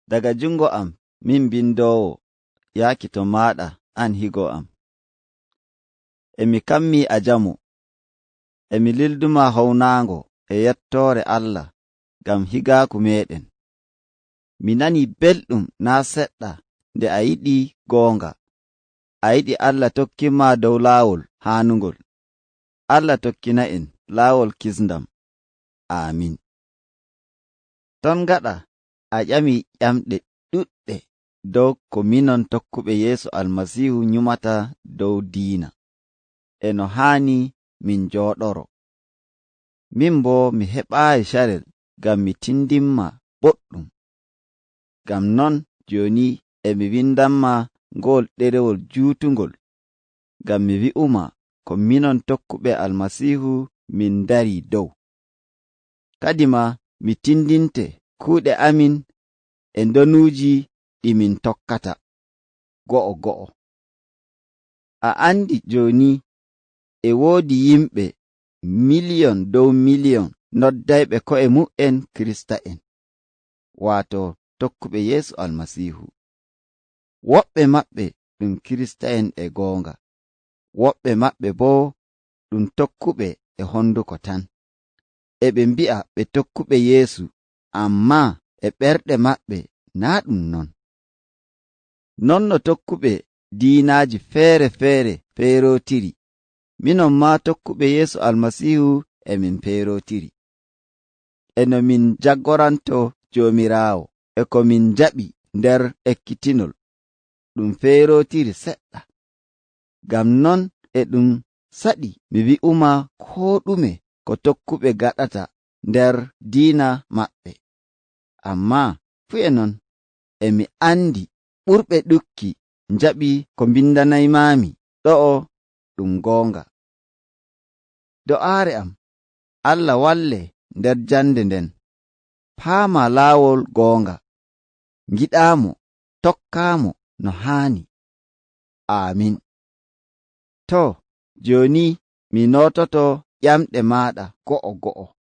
daga jungo am min bindowo yaaki to maɗa an higo am. Emi kammi a jamu, emi lilduma hownaango e yettoore Allah gam higaaku meɗen. Mi nani belɗum naa seɗɗa nde a yiɗi goonga. A yiɗi Allah tokkinma dow laawol haanugol. Allah tokkina en laawol kisndam. Amin. Ton gaɗa a ƴami ƴamɗe ɗuɗɗe dow ko minon tokkuɓe Yeesu Almasiihu nyumata dow diina, e no haani min jooɗoro. Min bo mi heɓaayi carel gam mi tindinma boɗɗum. Gam non joni emi windanma ngol ɗerewol juutungol, gam mi wi'uma ko minon tokkuɓe Almasiihu min dari dow. Kadima mi tindinte kuuɗe amin e ndonuuji ɗi min tokkata go'o go'o. A andi joni e woodi yimɓe miliyon dow miliyon noddayɓe ko'e mu'en Kirista'en, waato tokkuɓe Yeesu Almasiihu. Woɓɓe maɓɓe ɗum Kirista'en e goonga, woɓɓe maɓɓe bo ɗum tokkuɓe e honduko tan. E ɓe mbi'a ɓe tokkuɓe Yeesu, amma e ɓerɗe maɓɓe naa ɗum non. Non no tokkuɓe diinaaji feere-feere peerotiri, minon ma tokkuɓe Yeesu Almasiihu emin peerotiri. E no min jaggoranto Joomiraawo e ko min njaɓi nder ekkitinol, ɗum feerotiri seɗɗa. Gam non e ɗum saɗi mi wi'uma koo ɗume ko tokkuɓe gaɗata nder diina maɓɓe. Amma fu e non emi andi ɓurɓe ɗukki njaɓi ko mbindanaymami ɗo'o ɗum goonga. Do'aare am, Allah walle nder jande nden, paama laawol goonga, ngiɗaamo, tokkaamo no haani. Amin. To, joni mi nototo ƴamɗe maɗa go'o go'o.